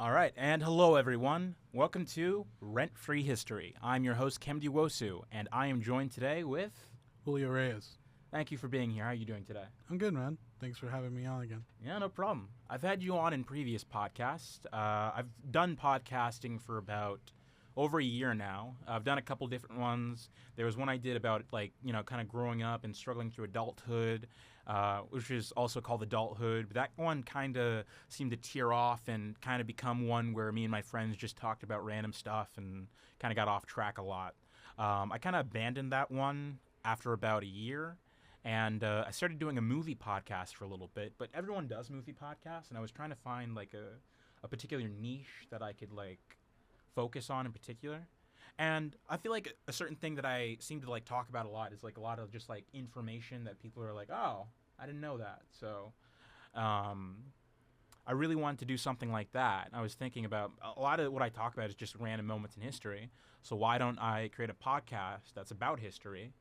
All right, and hello everyone. Welcome to Rent-Free History. I'm your host, Kemdi and I am joined today with... Julio Reyes. Thank you for being here. How are you doing today? I'm good, man. Thanks for having me on again. Yeah, no problem. I've had you on in previous podcasts. I've done podcasting for about over a year now. I've done a couple different ones. There was one I did about, kind of growing up and struggling through adulthood, which is also called Adulthood. But that one kind of seemed to tear off and kind of become one where me and my friends just talked about random stuff and kind of got off track a lot. I kind of abandoned that one after about a year. And I started doing a movie podcast for a little bit, but everyone does movie podcasts, and I was trying to find a particular niche that I could focus on in particular. And I feel like a certain thing that I seem to talk about a lot is a lot of just information that people are like, oh, I didn't know that. So I really wanted to do something like that. I was thinking about a lot of what I talk about is just random moments in history. So why don't I create a podcast that's about history?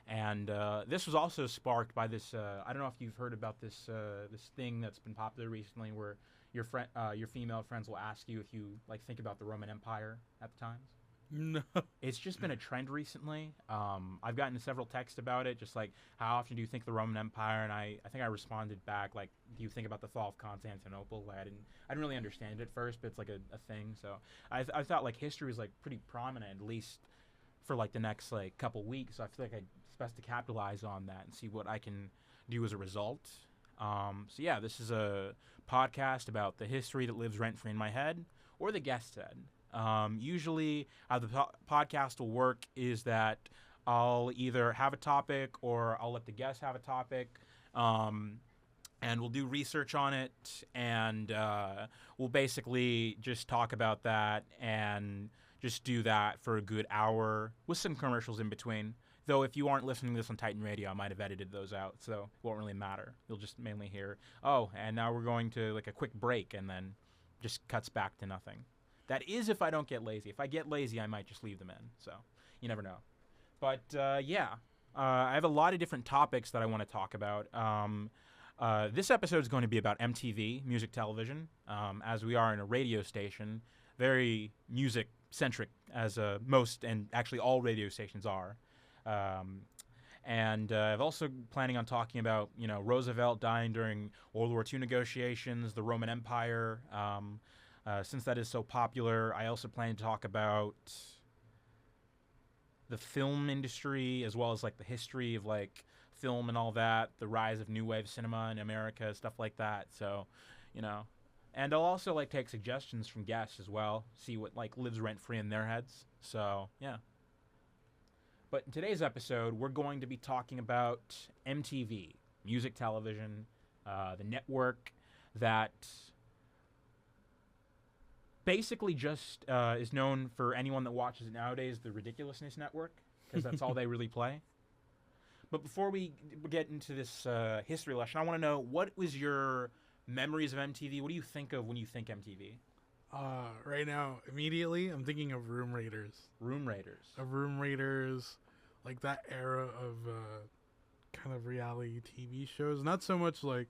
And this was also sparked by this. I don't know if you've heard about this this thing that's been popular recently, where your female friends will ask you if you think about the Roman Empire at the times. No. It's just been a trend recently. I've gotten several texts about it, just how often do you think of the Roman Empire? And I think I responded back do you think about the fall of Constantinople? I didn't really understand it at first, but it's a thing. So I thought history was pretty prominent, at least for the next couple weeks. So I feel like it's best to capitalize on that and see what I can do as a result. So yeah, this is a podcast about the history that lives rent-free in my head, or the guest's head. Usually how the podcast will work is that I'll either have a topic or I'll let the guest have a topic, and we'll do research on it, and we'll basically just talk about that and just do that for a good hour with some commercials in between. Though if you aren't listening to this on Titan Radio, I might have edited those out, so it won't really matter. You'll just mainly hear, oh, and now we're going to a quick break, and then just cuts back to nothing. That is if I don't get lazy. If I get lazy, I might just leave them in, so you never know. But I have a lot of different topics that I want to talk about. This episode is going to be about MTV, music television, as we are in a radio station, very music-centric, as most and actually all radio stations are. And I'm also planning on talking about, Roosevelt dying during World War II negotiations, the Roman Empire. Since that is so popular, I also plan to talk about the film industry, as well as the history of film and all that, the rise of new wave cinema in America, stuff like that. So, and I'll also take suggestions from guests as well, see what lives rent free in their heads. So yeah. But in today's episode, we're going to be talking about MTV, music television, the network that basically just is known for anyone that watches it nowadays, the Ridiculousness network, because that's all they really play. But before we get into this history lesson, I want to know, what was your memories of MTV? What do you think of when you think MTV? Right now, immediately, I'm thinking of Room Raiders. Room Raiders. Room Raiders, that era of kind of reality TV shows. Not so much like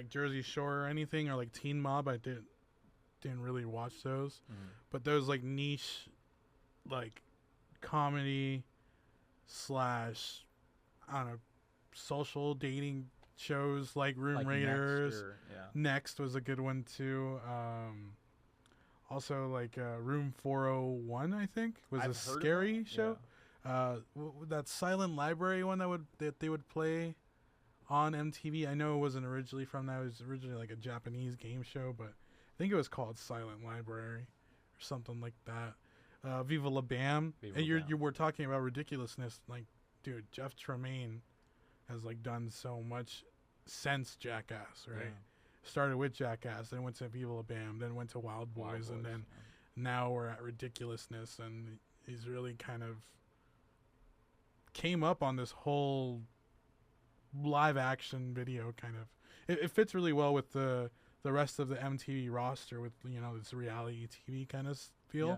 Jersey Shore or anything, or Teen Mob. I didn't really watch those. But those niche comedy / I don't know, social dating shows like Room Raiders. Next was a good one too. Also Room 401, I think, was a scary show. Yeah. That Silent Library one that they would play on MTV. I know it wasn't originally from that. It was originally a Japanese game show, but I think it was called Silent Library or something like that. Viva La Bam. And you were talking about Ridiculousness. Dude, Jeff Tremaine has done so much since Jackass, right? Yeah. Started with Jackass, then went to Viva La Bam, then went to Wild Boys, and then now we're at Ridiculousness, and he's really kind of came up on this whole live action video kind of. It fits really well with the rest of the MTV roster with, this reality TV kind of feel. Yeah.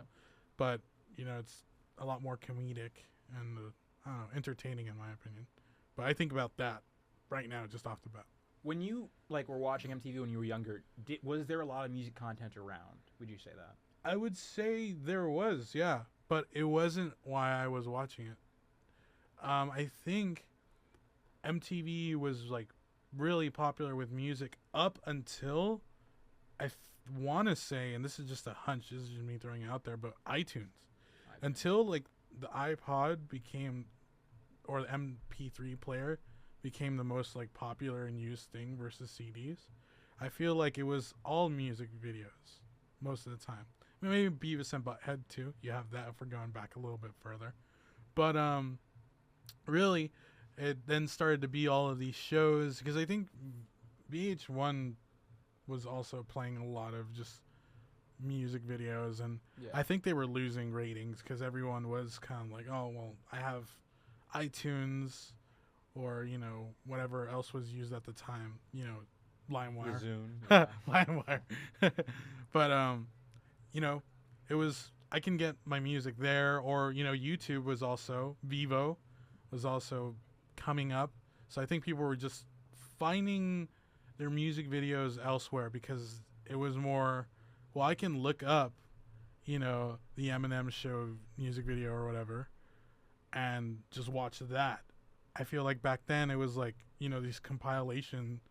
But, it's a lot more comedic and, I don't know, entertaining in my opinion. But I think about that right now, just off the bat. when you like were watching MTV when you were younger, was there a lot of music content around? Would you say that? I would say there was, yeah, but it wasn't why I was watching it. I think MTV was like really popular with music up until I want to say, and this is just a hunch, this is just me throwing it out there, but iTunes. Until like the iPod became, or the MP3 player became the most like popular and used thing versus CDs. I feel like it was all music videos most of the time. I mean, maybe Beavis and Butthead too. You have that if we're going back a little bit further. But really, it then started to be all of these shows, because I think VH1 was also playing a lot of just music videos, and I think they were losing ratings because everyone was kind of like, oh, well, I have iTunes or, you know, whatever else was used at the time, you know, LimeWire. Yeah. LimeWire. But, you know, it was, I can get my music there, or, you know, YouTube was also, Vivo was also coming up. So I think people were just finding their music videos elsewhere because it was more, well, I can look up, you know, the Eminem Show music video or whatever and just watch that. I feel like back then it was like, you know, these compilation,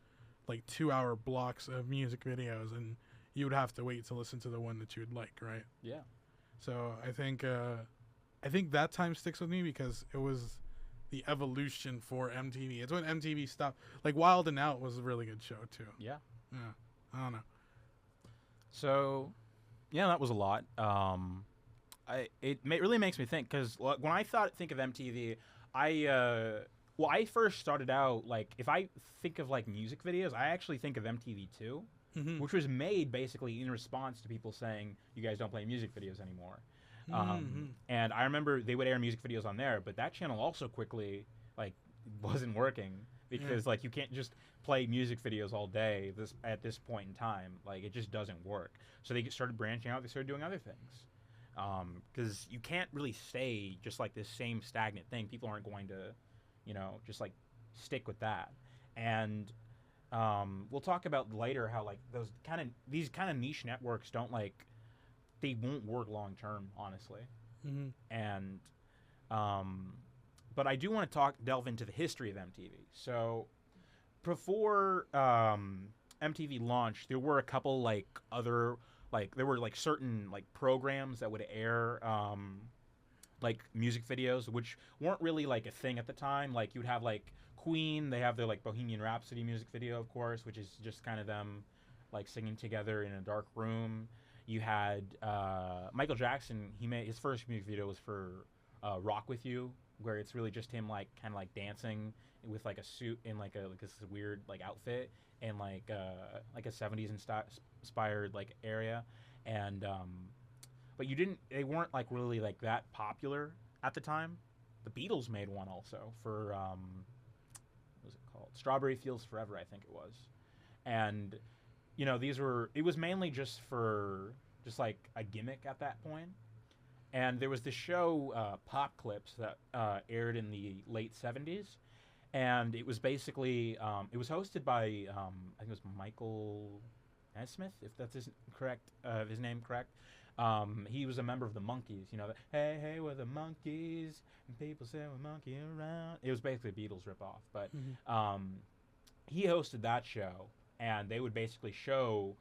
like 2-hour blocks of music videos, and you would have to wait to listen to the one that you would like, right? Yeah. So I think that time sticks with me because it was the evolution for MTV. It's when MTV stopped. Like Wild and Out was a really good show too. Yeah. Yeah. I don't know. So, yeah, that was a lot. Really makes me think, because when I think of MTV, I first started out, like, if I think of like music videos, I actually think of MTV2, which was made basically in response to people saying you guys don't play music videos anymore. And I remember they would air music videos on there, but that channel also quickly like wasn't working because like you can't just play music videos all day at this point in time. Like it just doesn't work. So they started branching out. They started doing other things because you can't really stay just like this same stagnant thing. People aren't going to, you know, just like stick with that. And we'll talk about later how like these kind of niche networks don't like. They won't work long term, honestly. And, but I do want to delve into the history of MTV. So, before MTV launched, there were a couple like other there were like certain like programs that would air like music videos, which weren't really like a thing at the time. Like you'd have like Queen, they have their like Bohemian Rhapsody music video, of course, which is just kind of them like singing together in a dark room. You had Michael Jackson. He made his first music video was for "Rock with You," where it's really just him like kind of like dancing with like a suit and like this weird like outfit and like a 70s inspired like area. And but they weren't like really like that popular at the time. The Beatles made one also for what was it called? Strawberry Fields Forever, I think it was. And you know, it was mainly just for just like a gimmick at that point. And there was this show, Pop Clips, that aired in the late 70s. And it was basically, it was hosted by, I think it was Michael Nesmith, if that's his name correct. He was a member of the Monkees, you know, hey, hey, we're the Monkees, and people say we're monkey around. It was basically a Beatles ripoff. But he hosted that show. And they would basically show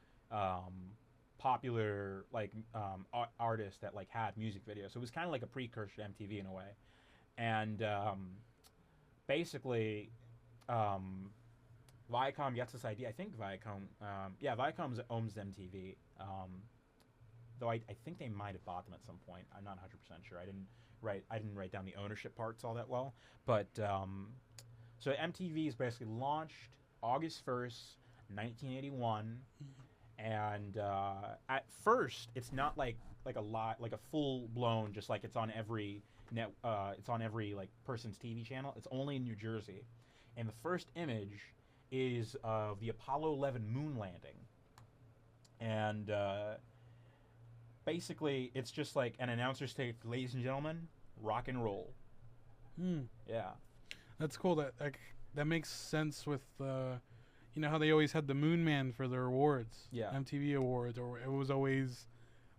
popular like artists that like had music videos. So it was kind of like a precursor to MTV in a way. And basically, Viacom gets this idea. I think Viacom owns MTV. Though I think they might have bought them at some point. I'm not 100% sure. I didn't write down the ownership parts all that well. But so MTV is basically launched August 1st. 1981, and at first it's not like a full blown just like it's on every like person's TV channel. It's only in New Jersey, and the first image is of the Apollo 11 moon landing, and basically it's just like an announcer state, ladies and gentlemen, rock and roll. Yeah, that's cool. That makes sense with. you know how they always had the Moon Man for their awards, Yeah. MTV awards, or it was always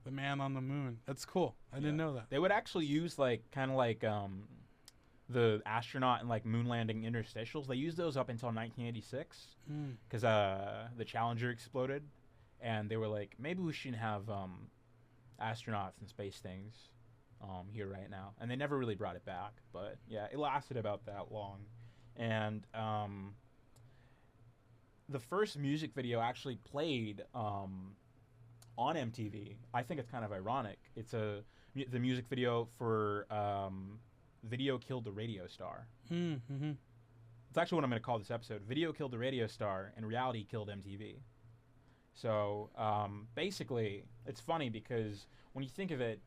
the man on the moon. That's cool. I didn't know that. They would actually use like kind of like the astronaut and like moon landing interstitials. They used those up until 1986 because the Challenger exploded, and they were like, maybe we shouldn't have astronauts and space things here right now, and they never really brought it back. But yeah, it lasted about that long, and the first music video actually played on MTV. I think it's kind of ironic. It's the music video for Video Killed the Radio Star. Mm-hmm. It's actually what I'm going to call this episode. Video Killed the Radio Star and Reality Killed MTV. So basically, it's funny because when you think of it,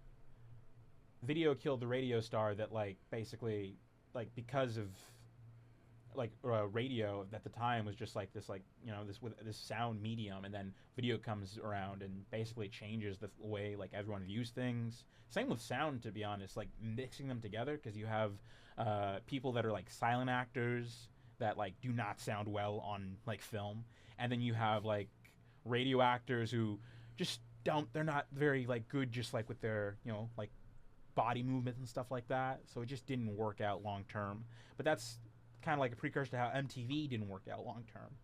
Video Killed the Radio Star, that like basically like because of like radio at the time was just like this, like, you know, this sound medium, and then video comes around and basically changes the way like everyone views things. Same with sound, to be honest, like mixing them together, because you have people that are like silent actors that like do not sound well on like film, and then you have like radio actors who just they're not very like good just like with their, you know, like body movements and stuff like that. So it just didn't work out long term. But that's kind of like a precursor to how MTV didn't work out long term.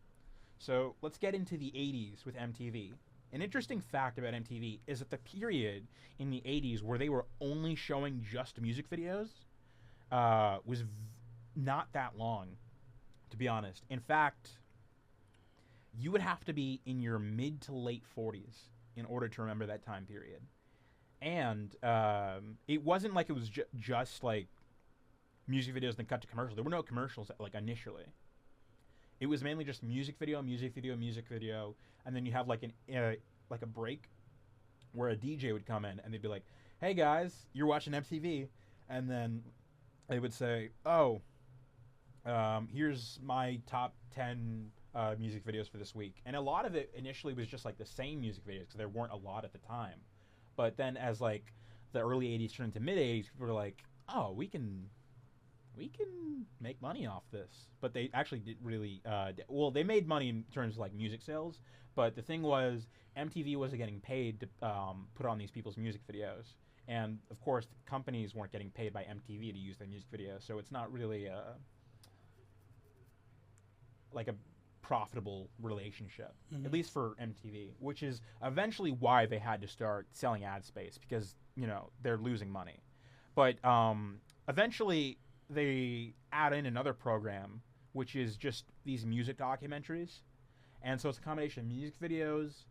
So let's get into the 80s with MTV. An interesting fact about MTV is that the period in the 80s where they were only showing just music videos was not that long, to be honest. In fact, you would have to be in your mid to late 40s in order to remember that time period. And it wasn't like it was just like music videos then cut to commercials. There were no commercials like initially. It was mainly just music video, and then you have like a break where a DJ would come in and they'd be like, "Hey guys, you're watching MTV," and then they would say, "Oh, here's my top 10 music videos for this week." And a lot of it initially was just like the same music videos because there weren't a lot at the time. But then as like the early 80s turned into mid 80s, people were like, "Oh, we can make money off this." But they actually did really well, they made money in terms of like music sales, but the thing was MTV wasn't getting paid to put on these people's music videos, and of course the companies weren't getting paid by MTV to use their music videos, so it's not really like a profitable relationship, at least for MTV, which is eventually why they had to start selling ad space, because, you know, they're losing money. But eventually they add in another program, which is just these music documentaries. And so it's a combination of music videos,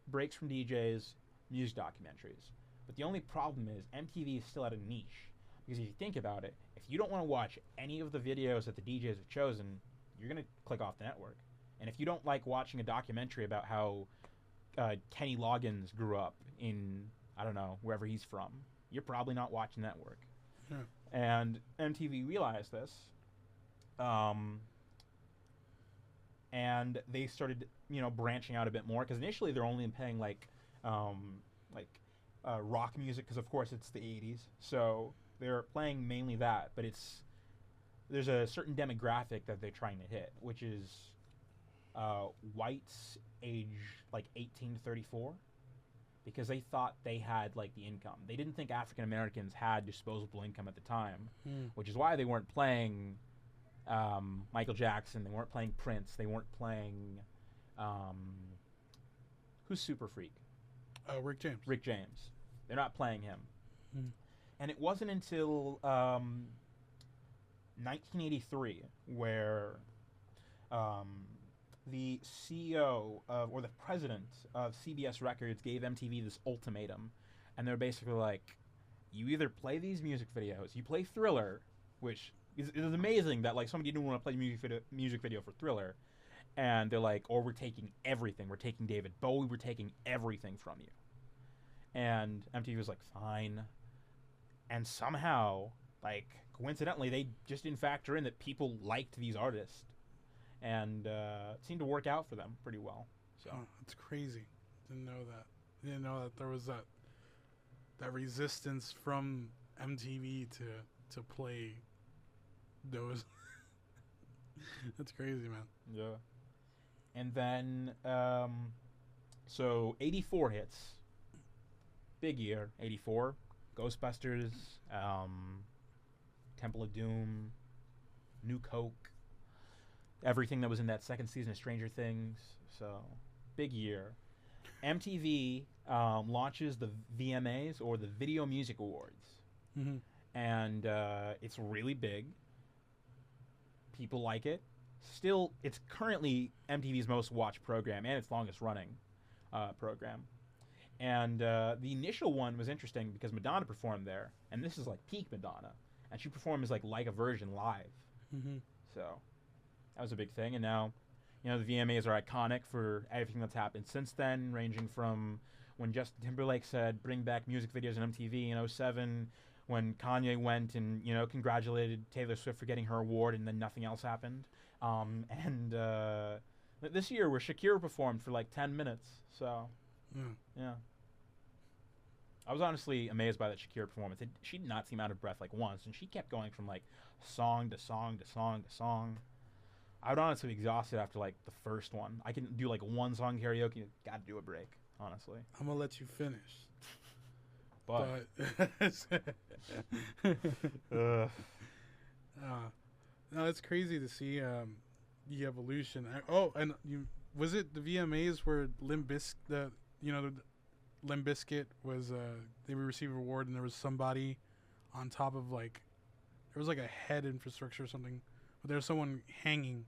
breaks from DJs, music documentaries. But the only problem is MTV is still at a niche. Because if you think about it, if you don't want to watch any of the videos that the DJs have chosen, you're going to click off the network. And if you don't like watching a documentary about how Kenny Loggins grew up in, I don't know, wherever he's from, you're probably not watching network. Yeah. And MTV realized this, and they started, you know, branching out a bit more, because initially they're only paying like rock music, because of course it's the 80s, so they're playing mainly that. But there's a certain demographic that they're trying to hit, which is whites age like 18 to 34. Because they thought they had like the income. They didn't think African Americans had disposable income at the time, which is why they weren't playing Michael Jackson. They weren't playing Prince. They weren't playing who's Super Freak? Rick James. Rick James. They're not playing him. And it wasn't until 1983 where the CEO or the president of CBS Records gave MTV this ultimatum, and they're basically like, you either play these music videos, you play Thriller, which is amazing that like somebody didn't want to play music video for Thriller, and they're like, or we're taking everything, we're taking David Bowie, we're taking everything from you. And MTV was like, fine. And somehow, like coincidentally, they just didn't factor in that people liked these artists. And it seemed to work out for them pretty well. So that's crazy. Didn't know that. Didn't know that there was that resistance from MTV to play those. That's crazy, man. Yeah. And then, so 84 hits. Big year, 84. Ghostbusters, Temple of Doom, New Coke, everything that was in that second season of Stranger Things. So, big year. MTV launches the VMAs, or the Video Music Awards. Mm-hmm. And it's really big. People like it. Still, it's currently MTV's most watched program and its longest running program. And the initial one was interesting because Madonna performed there, and this is like peak Madonna, and she performed as like a version live. Mm-hmm. So that was a big thing. And now, the VMAs are iconic for everything that's happened since then, ranging from when Justin Timberlake said bring back music videos on MTV in 07, when Kanye went and congratulated Taylor Swift for getting her award, and then nothing else happened. And this year where Shakira performed for like 10 minutes. So yeah. I was honestly amazed by that Shakira performance. She did not seem out of breath like once, and she kept going from like song to song to song to song. I would honestly be exhausted after like the first one. I can do like one song karaoke. Gotta do a break, honestly. I'm gonna let you finish. But no, it's crazy to see the evolution. Was it the VMAs where Limp Bizkit was they received an award, and there was somebody on top of there was like a head infrastructure or something, but there was someone hanging.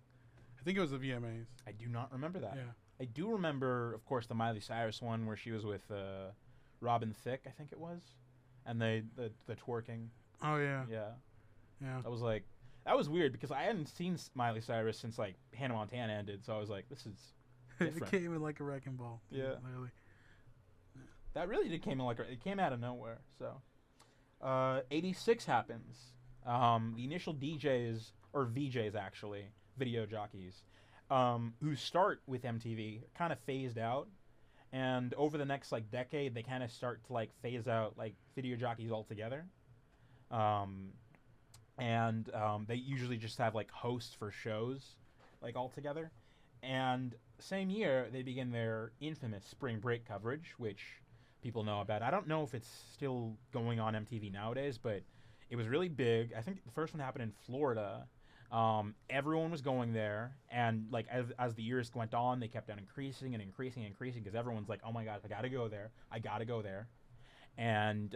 I think it was the VMAs. I do not remember that. Yeah. I do remember, of course, the Miley Cyrus one where she was with Robin Thicke, I think it was, and the twerking. Oh yeah. Yeah. That was weird because I hadn't seen Miley Cyrus since like Hannah Montana ended, so I was like, this is different. It came in like a wrecking ball. Yeah. Literally. That really did came in it came out of nowhere. So, 86 happens. The initial DJs, or VJs actually, video jockeys, who start with MTV, kind of phased out, and over the next like decade, they kind of start to like phase out like video jockeys altogether. And they usually just have like hosts for shows, like altogether. And same year, they begin their infamous spring break coverage, which people know about. I don't know if it's still going on MTV nowadays, but it was really big. I think the first one happened in Florida. Everyone was going there, and like as the years went on, they kept on increasing because everyone's like, oh my god, I gotta go there. And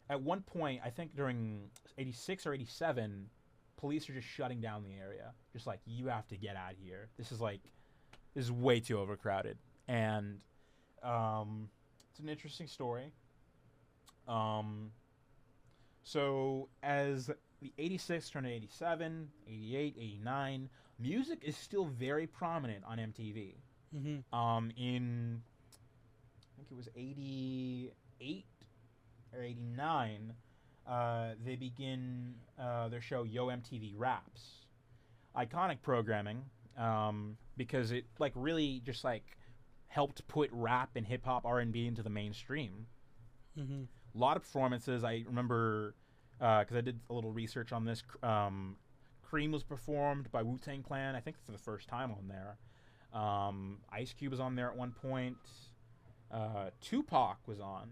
at one point, I think during 86 or 87, police are just shutting down the area. Just like, you have to get out of here. This is way too overcrowded. And it's an interesting story. So as the 86 turned to 87, 88, 89, music is still very prominent on MTV. Mm-hmm. In, I think it was 88 or 89, they begin their show Yo MTV Raps. Iconic programming, because it like really just like helped put rap and hip hop, R&B into the mainstream. Mm-hmm. A lot of performances. I remember because I did a little research on this. Cream was performed by Wu-Tang Clan. I think for the first time on there. Ice Cube was on there at one point. Tupac was on.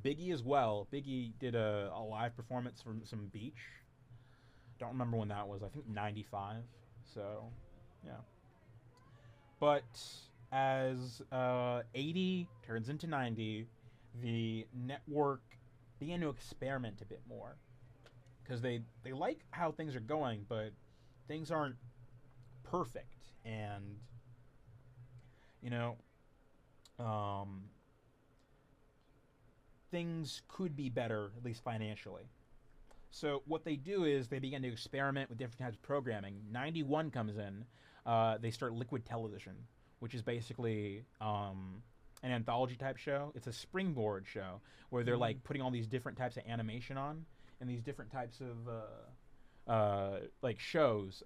Biggie as well. Biggie did a live performance from some beach. Don't remember when that was. I think 95. So, yeah. But as 80 turns into 90, the network began to experiment a bit more. Because they like how things are going, but things aren't perfect. And, things could be better, at least financially. So what they do is they begin to experiment with different types of programming. 91 comes in. They start Liquid Television, which is basically an anthology type show. It's a springboard show where they're like putting all these different types of animation on and these different types of like shows.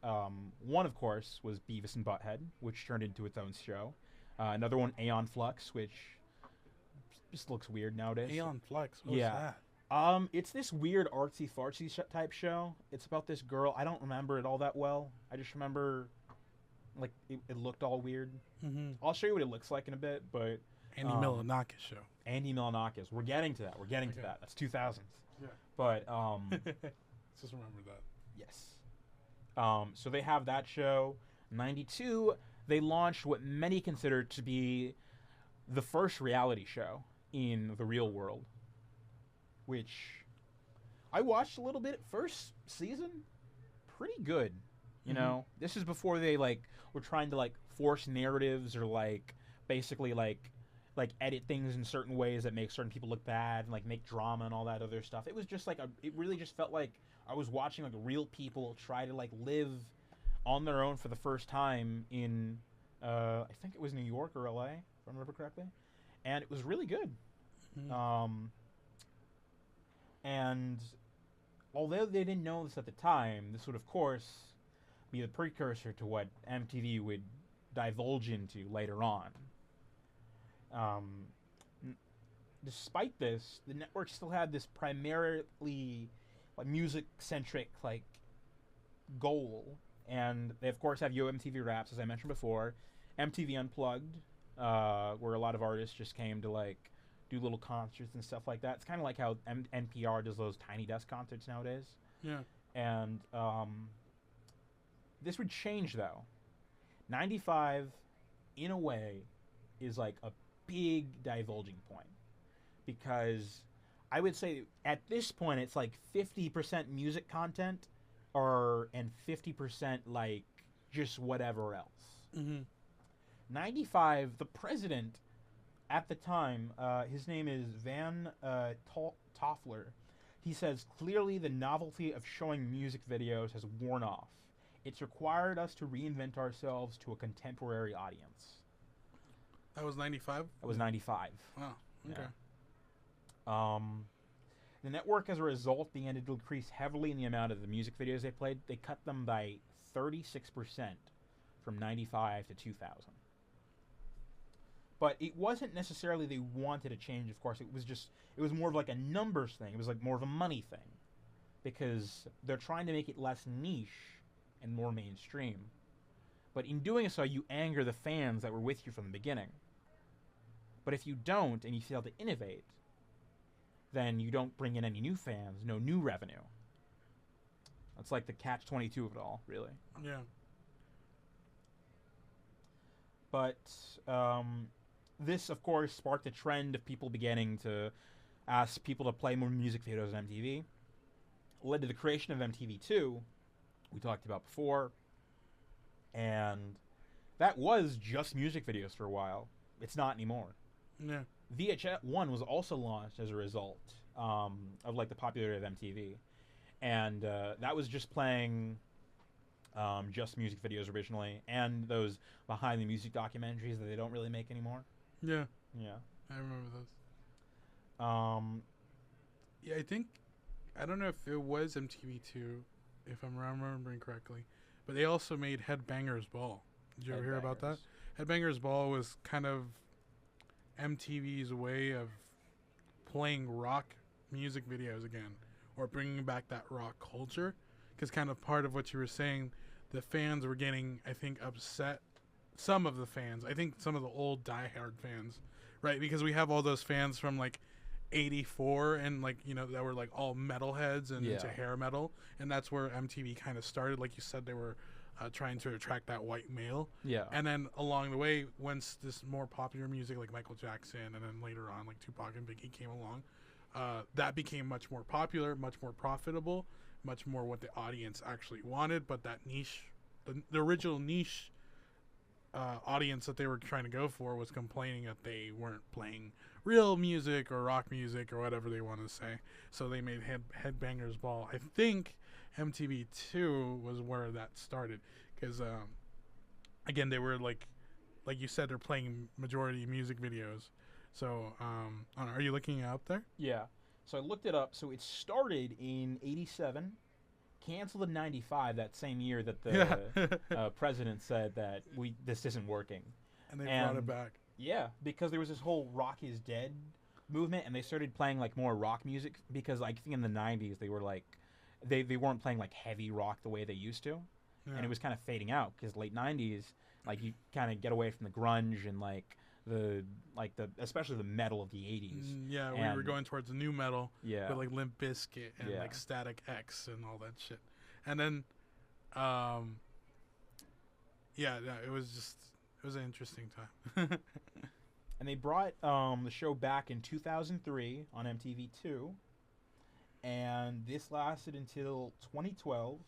One, of course, was Beavis and Butthead, which turned into its own show. Another one, Aeon Flux, which just looks weird nowadays. Aeon Flux, what's that? It's this weird artsy fartsy type show. It's about this girl. I don't remember it all that well. I just remember like it looked all weird. Mm-hmm. I'll show you what it looks like in a bit, but Andy Milonakis show. Andy Milonakis. We're getting to that. To that. That's 2000s. Yeah. But just remember that. Yes. So they have that show. 92, they launched what many consider to be the first reality show in the real world, which I watched a little bit. First season, pretty good. You know, this is before they were trying to force narratives or basically edit things in certain ways that make certain people look bad and make drama and all that other stuff. It was just it really just felt like I was watching real people try to live on their own for the first time in I think it was New York or LA, if I remember correctly, and it was really good. And although they didn't know this at the time, this would of course be the precursor to what MTV would divulge into later on. Despite this, the network still had this primarily music-centric goal, and they of course have Yo MTV Raps, as I mentioned before, MTV Unplugged, where a lot of artists just came to do little concerts and stuff like that. It's kind of like how NPR does those tiny desk concerts nowadays. Yeah. And this would change though. 95, in a way, is a big divulging point, because I would say at this point it's 50% music content and 50% just whatever else. 95, the president at the time, his name is Van Toffler, he says, clearly the novelty of showing music videos has worn off. It's required us to reinvent ourselves to a contemporary audience. That was 95? That was 95. Wow, okay. Yeah. The network, as a result, began to decrease heavily in the amount of the music videos they played. They cut them by 36% from 95 to 2000. But it wasn't necessarily they wanted a change, of course. It was more of a numbers thing. It was more of a money thing, because they're trying to make it less niche and more mainstream. But in doing so, you anger the fans that were with you from the beginning. But if you don't, and you fail to innovate, then you don't bring in any new fans, no new revenue. That's the catch-22 of it all, really. Yeah. But this, of course, sparked a trend of people beginning to ask people to play more music videos on MTV. Led to the creation of MTV2, we talked about before. And that was just music videos for a while. It's not anymore. Yeah. VH1 was also launched as a result of the popularity of MTV, and that was just playing just music videos originally, and those behind the music documentaries that they don't really make anymore. Yeah. Yeah. I remember those. Yeah, I don't know if it was MTV2, if I'm remembering correctly, but they also made Headbangers Ball. Did you ever hear about that? Headbangers Ball was kind of MTV's way of playing rock music videos again, or bringing back that rock culture, because kind of part of what you were saying, the fans were getting, I think, upset. Some of the fans, I think some of the old diehard fans, right? Because we have all those fans from 84 and that were all metalheads and into hair metal, and that's where MTV kind of started. Like you said, they were trying to attract that white male. Yeah. And then along the way, once this more popular music like Michael Jackson and then later on Tupac and Biggie came along, that became much more popular, much more profitable, much more what the audience actually wanted. But that niche, the original niche audience that they were trying to go for was complaining that they weren't playing real music or rock music or whatever they wanted to say. So they made Headbangers Ball. I think MTV2 was where that started, because again, they were like you said, they're playing majority music videos. So are you looking it up there? Yeah. So I looked it up. So it started in 87, canceled in 95, that same year that the president said that this isn't working. And they brought it back. Yeah, because there was this whole rock is dead movement, and they started playing more rock music, because I think in the 90s they were they weren't playing heavy rock the way they used to. and it was kind of fading out because late 90s, like you kind of get away from the grunge and the especially the metal of the 80s. Yeah, we were going towards the new metal. Yeah. With like Limp Bizkit and like Static X and all that shit. And then, it was an interesting time. And they brought the show back in 2003 on MTV2, and this lasted until 2012.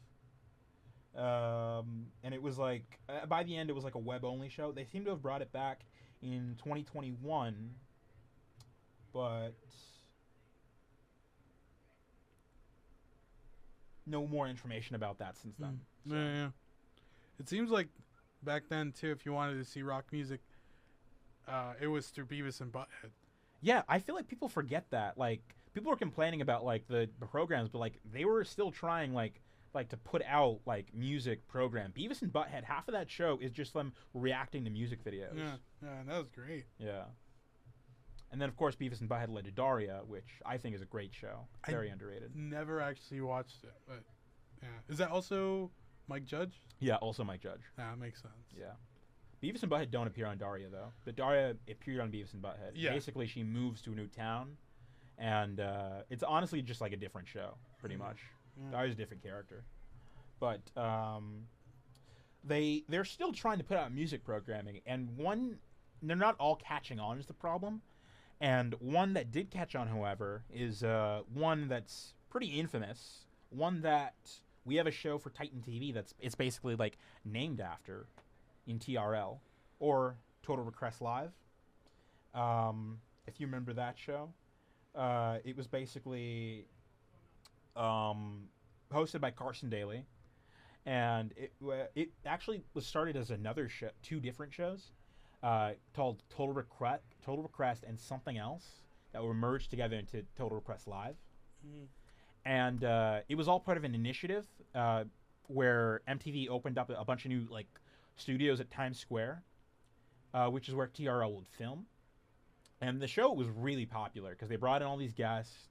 And it was like by the end, it was like a web-only show. They seem to have brought it back in 2021, but no more information about that since then. So. Yeah. It seems like back then too, if you wanted to see rock music, it was through Beavis and Butthead. Yeah, I feel like people forget that. Like, people were complaining about like the programs, but like they were still trying like to put out like music program. Beavis and Butthead, half of that show is just them reacting to music videos. Yeah, that was great. Yeah. And then of course Beavis and Butthead led to Daria, which I think is a great show. Very underrated. Never actually watched it, but yeah. Is that also Mike Judge? Yeah, also Mike Judge. Yeah, that makes sense. Yeah. Beavis and Butthead don't appear on Daria though. But Daria appeared on Beavis and Butthead. Yeah. Basically she moves to a new town, and it's honestly just like a different show, pretty much. Daria's a different character. But they're still trying to put out music programming, and they're not all catching on is the problem. And one that did catch on, however, is one that's pretty infamous. One that we have a show for Titan TV it's basically like named after in TRL, or Total Request Live. If you remember that show, it was basically hosted by Carson Daly, and it actually was started as another show, two different shows, called Total Request and something else that were merged together into Total Request Live. And it was all part of an initiative where MTV opened up a bunch of new like studios at Times Square, which is where TRL would film. And the show was really popular because they brought in all these guests,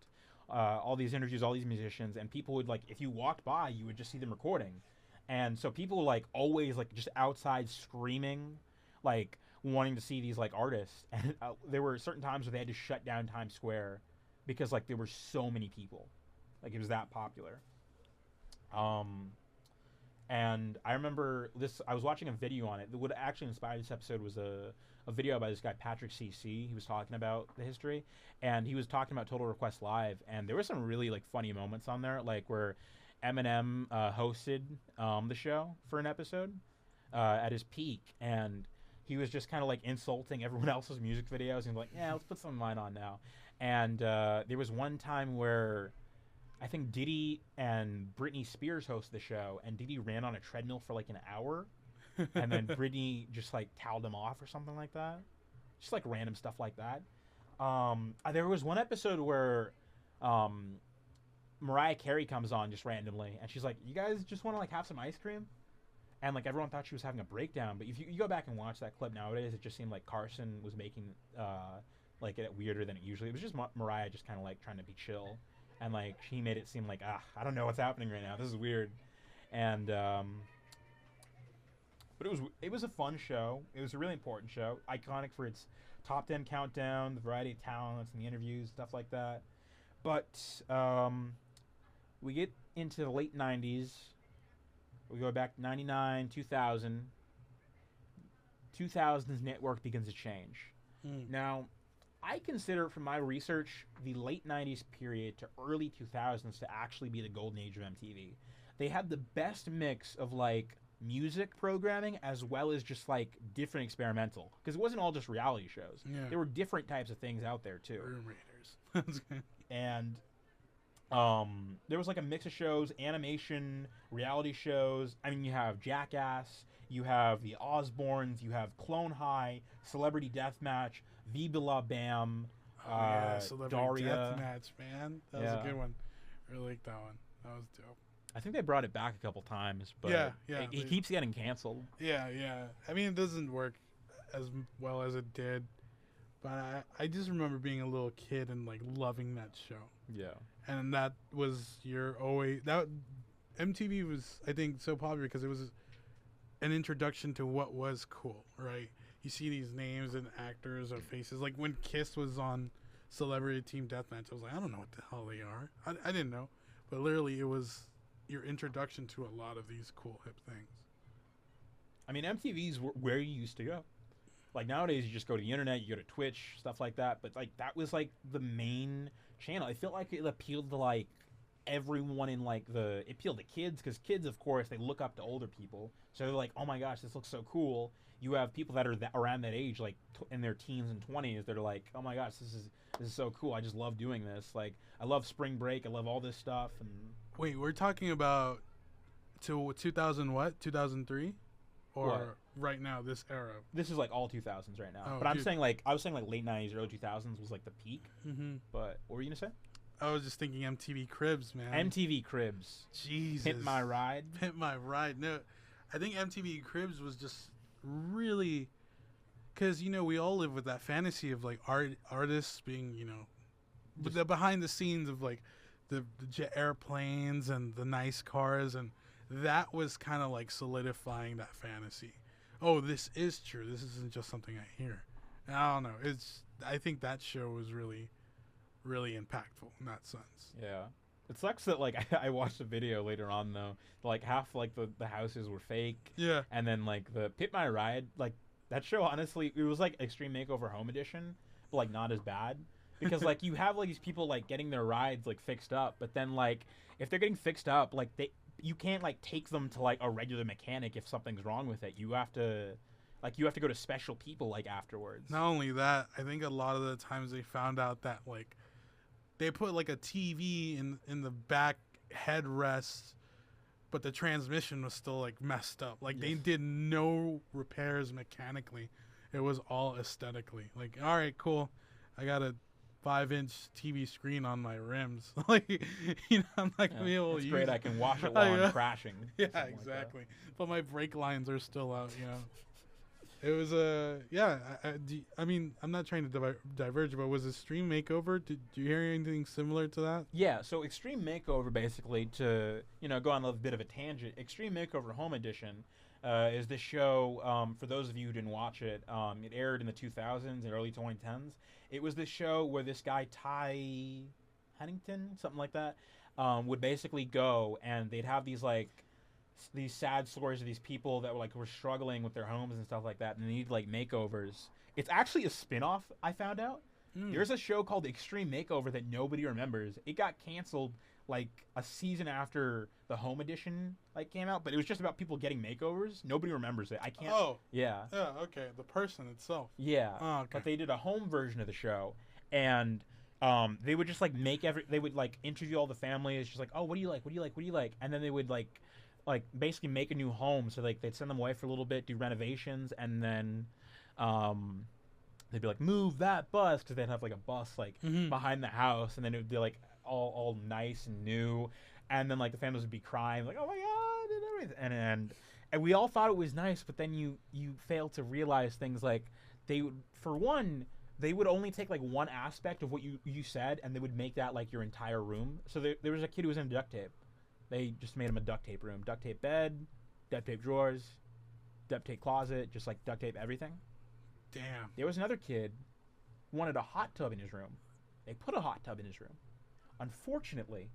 all these interviews, all these musicians, and people would like, if you walked by, you would just see them recording. And so people like always like just outside screaming, like wanting to see these like artists. And there were certain times where they had to shut down Times Square because like there were so many people, like it was that popular. And I remember this, I was watching a video on it. What actually inspired this episode was a video by this guy, Patrick CC. He was talking about the history, and he was talking about Total Request Live, and there were some really like funny moments on there, like where Eminem hosted the show for an episode at his peak, and he was just kind of like insulting everyone else's music videos, and like, yeah, let's put some of mine on now. And there was one time where I think Diddy and Britney Spears hosted the show, and Diddy ran on a treadmill for like an hour, and then Britney just like toweled him off or something like that. Just like random stuff like that. There was one episode where Mariah Carey comes on just randomly, and she's like, "You guys just want to like have some ice cream?" And like everyone thought she was having a breakdown, but if you go back and watch that clip nowadays, it just seemed like Carson was making like it weirder than it usually. It was just Mariah just kind of like trying to be chill. And like she made it seem like, I don't know what's happening right now. This is weird. And but it was a fun show. It was a really important show, iconic for its top 10 countdown, the variety of talents and the interviews, stuff like that. But we get into the late 90s. We go back 99, 2000. 2000's network begins to change. Now, I consider, from my research, the late 90s period to early 2000s to actually be the golden age of MTV. They had the best mix of, like, music programming as well as just, like, different experimental. Because it wasn't all just reality shows. Yeah. There were different types of things out there, too. Room Raiders. And there was, like, a mix of shows, animation, reality shows. I mean, you have Jackass, you have The Osbournes, you have Clone High, Celebrity Deathmatch, Viva La Bam, Celebrity Daria. Deathmatch, man. That was a good one. I really like that one. That was dope. I think they brought it back a couple times, but it keeps getting canceled. Yeah. I mean, it doesn't work as well as it did, but I just remember being a little kid and like loving that show. Yeah. And that was MTV was, I think, so popular because it was an introduction to what was cool, right? You see these names and actors or faces. Like when Kiss was on Celebrity Team Deathmatch, I was like, I don't know what the hell they are. I didn't know. But literally, it was your introduction to a lot of these cool, hip things. I mean, MTV's where you used to go. Like nowadays, you just go to the internet, you go to Twitch, stuff like that. But like that was like the main channel. I feel like it appealed to like everyone in like it appealed to kids because kids, of course, they look up to older people. So they're like, oh my gosh, this looks so cool. You have people that are around that age, like in their teens and 20s, that are like, oh my gosh, this is so cool. I just love doing this. Like I love Spring Break. I love all this stuff. And wait, we're talking about to 2000 what? 2003? Or what? Right now, this era? This is like all 2000s right now. Oh, but I was saying like late 90s, early 2000s was like the peak. Mm-hmm. But what were you gonna say? I was just thinking MTV Cribs, man. MTV Cribs. Jesus. Pimp My Ride. Pimp My Ride. No, I think MTV Cribs was just really, because we all live with that fantasy of like artists being the behind the scenes of like the jet airplanes and the nice cars, and that was kind of like solidifying that fantasy. Oh, this is true. This isn't just something I hear. And I don't know. I think that show was really, really impactful in that sense. Yeah. It sucks that like I watched a video later on though. Like half like the houses were fake. Yeah. And then like the Pit My Ride, like that show honestly it was like Extreme Makeover Home Edition, but like not as bad. Because like you have like these people like getting their rides like fixed up, but then like if they're getting fixed up, like you can't like take them to like a regular mechanic if something's wrong with it. You have to go to special people like afterwards. Not only that, I think a lot of the times they found out that like they put like a TV in the back headrest, but the transmission was still like messed up. Like they did no repairs mechanically. It was all aesthetically. Like, all right, cool. I got a 5-inch TV screen on my rims. Like, I'm not gonna be able to use great. I can wash it while I'm crashing. Yeah, exactly. Like but my brake lines are still out. It was I mean, I'm not trying to diverge, but was Extreme Makeover? Do you hear anything similar to that? Yeah. So Extreme Makeover, basically, to go on a bit of a tangent. Extreme Makeover Home Edition is the show. For those of you who didn't watch it, it aired in the 2000s and early 2010s. It was this show where this guy Ty Hennington, something like that, would basically go and they'd have these sad stories of these people that were struggling with their homes and stuff like that, and they needed like makeovers. It's actually a spin-off, I found out. There's a show called Extreme Makeover that nobody remembers. It got canceled like a season after the Home Edition came out, but it was just about people getting makeovers. Nobody remembers it. I can't. Oh. Yeah. Yeah, okay. The person itself. Yeah. Oh, okay. But they did a home version of the show, and they would just they would interview all the families, just like, oh, what do you like? What do you like? What do you like? And then they would like basically make a new home. So they'd send them away for a little bit, do renovations, and then they'd be like, move that bus, because they'd have like a bus behind the house, and then it would be like all nice and new, and then like the families would be crying like, oh my god, and everything, and we all thought it was nice, but then you fail to realize things like they would only take like one aspect of what you said, and they would make that like your entire room. So there was a kid who was in duct tape. They just made him a duct tape room. Duct tape bed, duct tape drawers, duct tape closet, just like duct tape everything. Damn. There was another kid who wanted a hot tub in his room. They put a hot tub in his room. Unfortunately,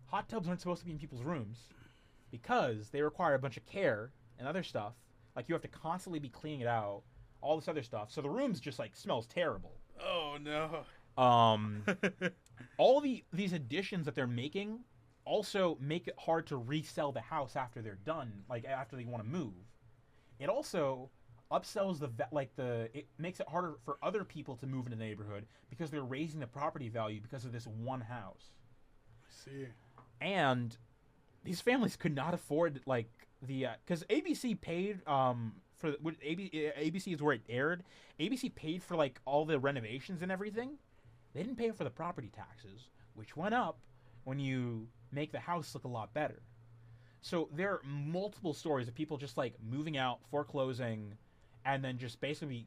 hot tubs aren't supposed to be in people's rooms because they require a bunch of care and other stuff. Like you have to constantly be cleaning it out, all this other stuff. So the room's just like smells terrible. Oh no. All these additions that they're making also make it hard to resell the house after they're done, like after they want to move. It also upsells it makes it harder for other people to move into the neighborhood because they're raising the property value because of this one house. I see. And these families could not afford because ABC paid for ABC is where it aired. ABC paid for like all the renovations and everything. They didn't pay for the property taxes, which went up when you make the house look a lot better. So there are multiple stories of people just like moving out, foreclosing, and then just basically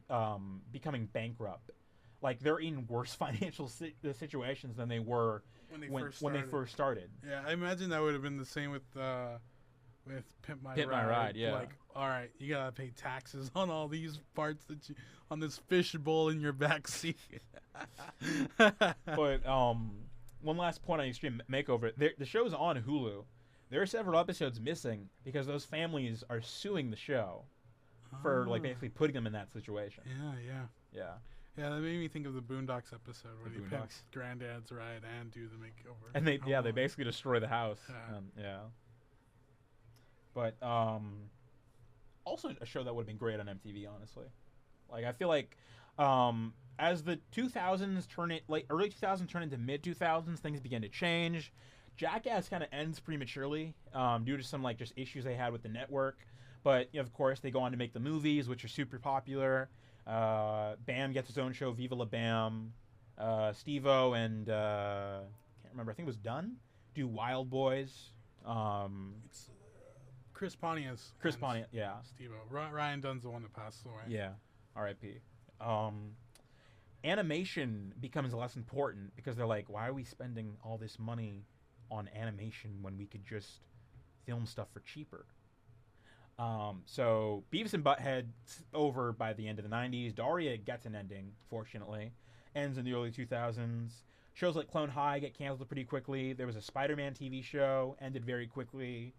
becoming bankrupt. like they're in worse financial situations than they were when they first started. Yeah, I imagine that would have been the same with Pimp My Ride. My Ride, yeah. Like, all right, you gotta pay taxes on all these parts on this fishbowl in your back seat. But one last point on Extreme Makeover: the show's on Hulu. There are several episodes missing because those families are suing the show for like basically putting them in that situation. Yeah, that made me think of the Boondocks episode where they pimp Granddad's Ride and do the makeover. And they basically destroy the house. But also a show that would have been great on MTV, honestly. Like I feel like as the 2000s early 2000s turn into mid 2000s, things began to change. Jackass kind of ends prematurely due to some like just issues they had with the network. But of course, they go on to make the movies, which are super popular. Bam gets his own show, Viva La Bam. Steve-O and can't remember. I think it was Dunn. Do Wild Boys. It's Chris Pontius. Yeah. Steve-O. Ryan Dunn's the one that passed away. Yeah. R.I.P. Animation becomes less important because they're like, why are we spending all this money on animation when we could just film stuff for cheaper? So Beavis and Butthead's over by the end of the 90s. Daria gets an ending, fortunately. Ends in the early 2000s. Shows like Clone High get canceled pretty quickly. There was a Spider-Man TV show, ended very quickly.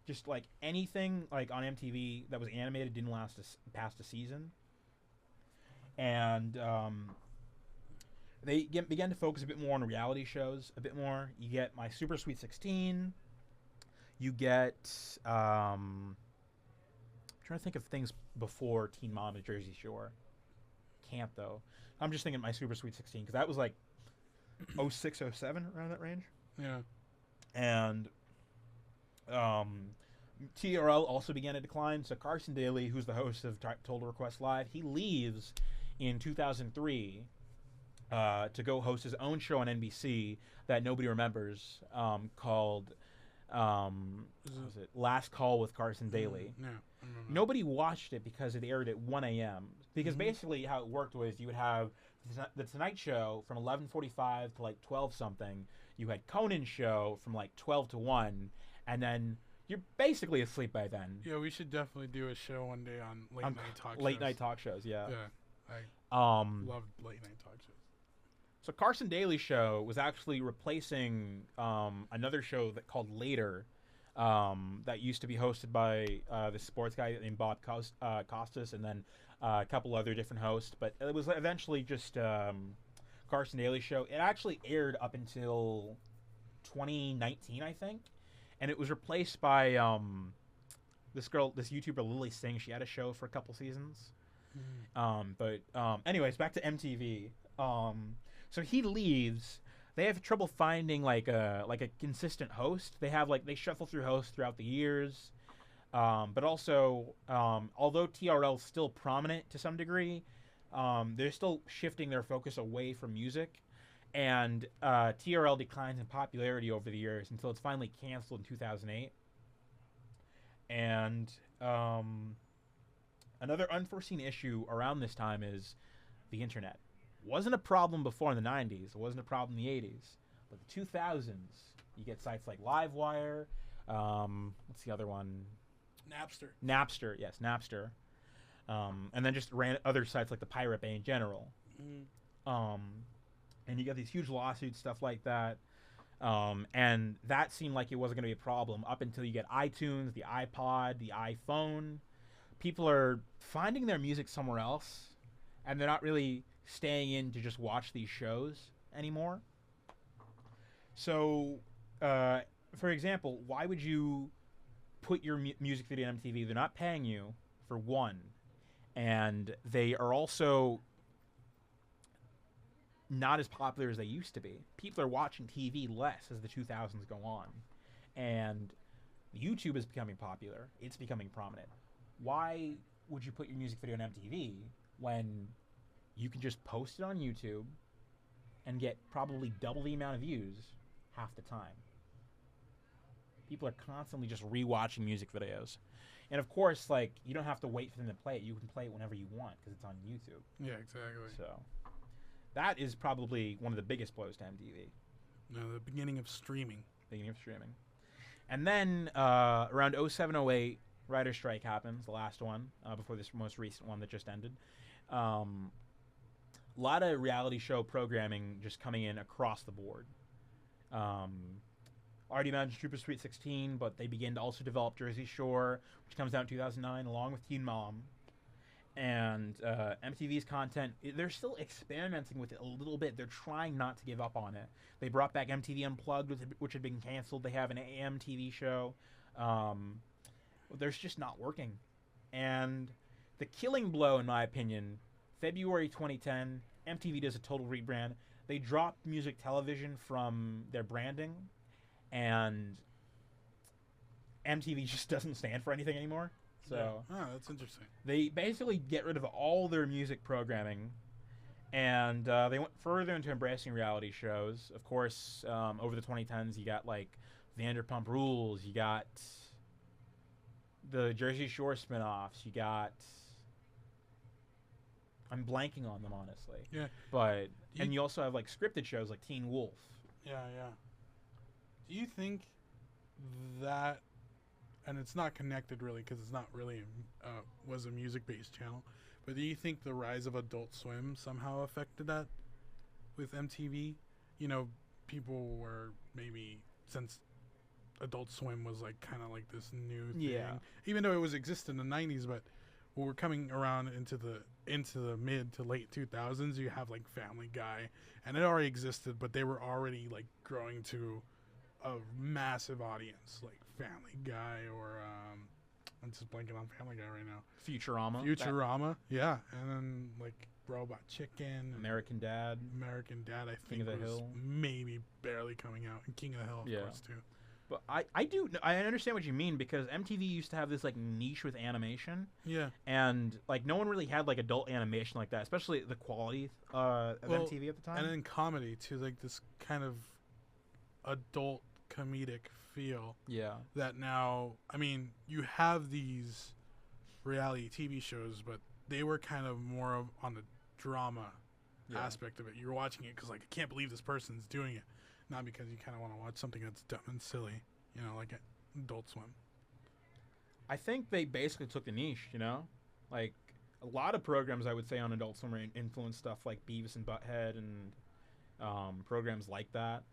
Just like anything like on MTV that was animated didn't last past a season. And they began to focus a bit more on reality shows, a bit more. You get My Super Sweet 16. You get, I'm trying to think of things before Teen Mom and Jersey Shore. Can't, though. I'm just thinking My Super Sweet 16, because that was like 06, 07, around that range. Yeah. And TRL also began to decline. So Carson Daly, who's the host of Total Request Live, he leaves in 2003 to go host his own show on NBC that nobody remembers, called was it Last Call with Carson Daly. Yeah, nobody watched it because it aired at 1 a.m. Because basically how it worked was you would have the Tonight Show from 11:45 to like 12 something. You had Conan's show from like 12 to 1, and then you're basically asleep by then. Yeah, we should definitely do a show one day on late night talk shows. Yeah. I loved late night talk shows. So Carson Daly's show was actually replacing another show called Later that used to be hosted by the sports guy named Bob Costas, and then a couple other different hosts. But it was eventually just Carson Daly's show. It actually aired up until 2019, I think, and it was replaced by this YouTuber Lily Singh. She had a show for a couple seasons. But anyways, back to MTV. So he leaves. They have trouble finding like a consistent host. They shuffle through hosts throughout the years. But also, although TRL is still prominent to some degree, they're still shifting their focus away from music. And TRL declines in popularity over the years until it's finally canceled in 2008. And another unforeseen issue around this time is the internet. Wasn't a problem before in the 90s. It wasn't a problem in the 80s. But the 2000s, you get sites like Livewire. What's the other one? Napster, yes, Napster. And then just other sites like the Pirate Bay in general. And you get these huge lawsuits, stuff like that. And that seemed like it wasn't going to be a problem up until you get iTunes, the iPod, the iPhone. People are finding their music somewhere else, and they're not really staying in to just watch these shows anymore. So, for example, why would you put your music video on MTV? They're not paying you, for one, and they are also not as popular as they used to be. People are watching TV less as the 2000s go on, and YouTube is becoming popular. It's becoming prominent. Why would you put your music video on MTV when you can just post it on YouTube and get probably double the amount of views half the time? People are constantly just rewatching music videos. And of course, like, you don't have to wait for them to play it. You can play it whenever you want because it's on YouTube. Yeah, exactly. So that is probably one of the biggest blows to MTV. No, the beginning of streaming. And then around 07, 08, writer's strike happens, the last one, before this most recent one that just ended. A lot of reality show programming just coming in across the board. Already mentioned Super Sweet 16, but they begin to also develop Jersey Shore, which comes out in 2009, along with Teen Mom. And MTV's content, they're still experimenting with it a little bit. They're trying not to give up on it. They brought back MTV Unplugged, which had been canceled. They have an AM TV show. There's just not working. And the killing blow, in my opinion, February 2010, MTV does a total rebrand. They dropped music television from their branding, and MTV just doesn't stand for anything anymore. So that's interesting. They basically get rid of all their music programming, and they went further into embracing reality shows. Of course, over the 2010s, you got like Vanderpump Rules, you got the Jersey Shore spinoffs, you got... I'm blanking on them, honestly. Yeah. But and you also have like scripted shows like Teen Wolf. Yeah. Do you think that, and it's not connected really because it's not really was a music-based channel, but do you think the rise of Adult Swim somehow affected that with MTV? You know, people were maybe, since Adult Swim was like kind of like this new thing, even though it was existed in the 90s, but when we're coming around into the mid to late 2000s, you have like Family Guy, and it already existed, but they were already like growing to a massive audience, like Family Guy, or I'm just blanking on Family Guy right now. Futurama, yeah, and then like Robot Chicken, American Dad, I think King of the Hill, maybe barely coming out, and King of the Hill, of course, too. But I understand what you mean, because MTV used to have this like niche with animation. Yeah. And like no one really had like adult animation like that, especially the quality of MTV at the time. And then comedy too, like this kind of adult comedic feel. Yeah. That now, I mean, you have these reality TV shows, but they were kind of more of on the drama aspect of it. You're watching it because like, I can't believe this person's doing it. Not because you kind of want to watch something that's dumb and silly, you know, like Adult Swim. I think they basically took the niche, you know? Like, a lot of programs, I would say, on Adult Swim influenced stuff like Beavis and Butthead and programs like that.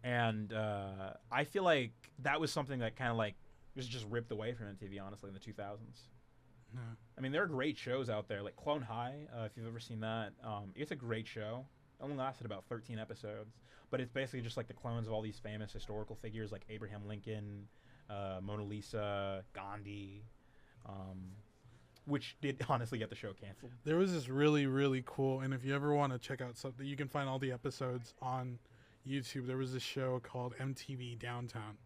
And I feel like that was something that kind of, like, was just ripped away from MTV, honestly, in the 2000s. No. I mean, there are great shows out there, like Clone High, if you've ever seen that. It's a great show. It only lasted about 13 episodes. But it's basically just like the clones of all these famous historical figures like Abraham Lincoln, Mona Lisa, Gandhi, which did honestly get the show canceled. There was this really, really cool, and if you ever want to check out something, you can find all the episodes on YouTube. There was this show called MTV Downtown.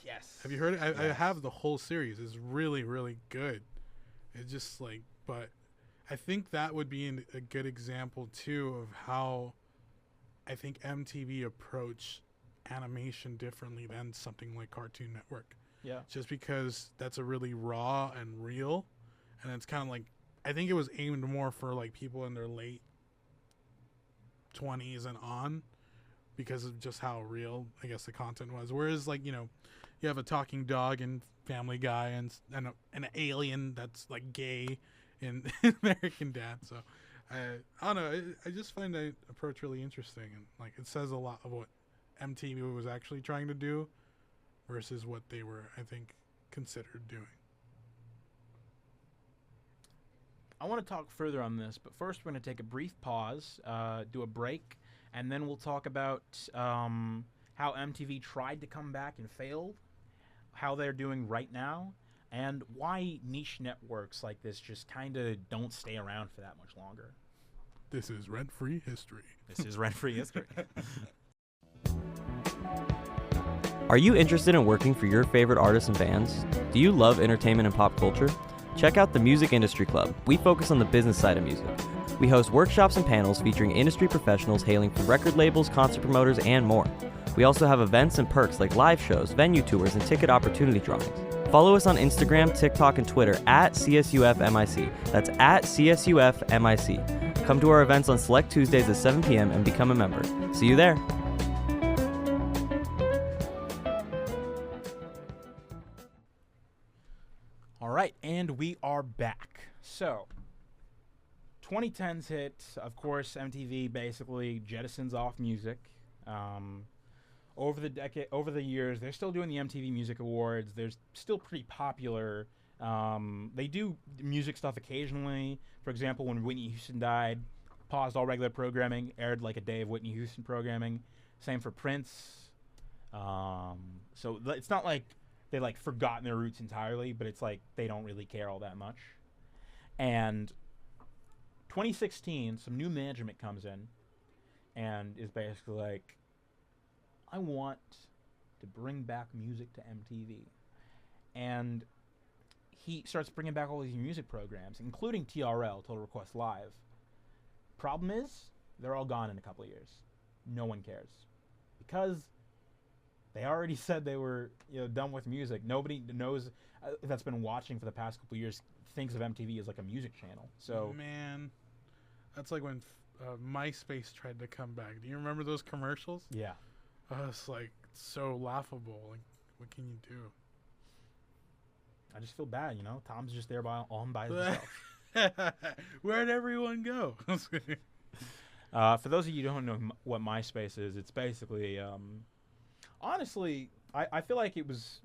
Yes. Have you heard it? I have the whole series. It's really, really good. It's just like, but I think that would be a good example too of how I think MTV approached animation differently than something like Cartoon Network. Yeah. Just because that's a really raw and real, and it's kind of like, I think it was aimed more for like people in their late 20s and on, because of just how real I guess the content was. Whereas like, you know, you have a talking dog in Family Guy and an alien that's like gay in American Dad. So I don't know. I just find that approach really interesting, and like it says a lot of what MTV was actually trying to do versus what they were, I think, considered doing. I want to talk further on this, but first we're going to take a brief pause, do a break, and then we'll talk about how MTV tried to come back and failed, how they're doing right now, and why niche networks like this just kind of don't stay around for that much longer. This is Rent-Free History. Are you interested in working for your favorite artists and bands? Do you love entertainment and pop culture? Check out the Music Industry Club. We focus on the business side of music. We host workshops and panels featuring industry professionals hailing from record labels, concert promoters, and more. We also have events and perks like live shows, venue tours, and ticket opportunity drawings. Follow us on Instagram, TikTok, and Twitter at CSUFMIC. That's at CSUFMIC. Come to our events on select Tuesdays at 7 p.m. and become a member. See you there. All right, and we are back. So, 2010s hit, of course, MTV basically jettisons off music. Over the years, they're still doing the MTV Music Awards. They're still pretty popular. They do music stuff occasionally. For example, when Whitney Houston died, paused all regular programming, aired like a day of Whitney Houston programming. Same for Prince. So it's not like they like forgotten their roots entirely, but it's like they don't really care all that much. And 2016, some new management comes in and is basically like, I want to bring back music to MTV. And he starts bringing back all these music programs, including TRL, Total Request Live. Problem is, they're all gone in a couple of years. No one cares. Because they already said they were done with music. Nobody knows that's been watching for the past couple of years thinks of MTV as like a music channel. So man, that's like when MySpace tried to come back. Do you remember those commercials? Yeah. It's like so laughable. Like, what can you do? I just feel bad, Tom's just there all by himself. Where'd everyone go? For those of you who don't know what MySpace is, it's basically, honestly, I feel like it was,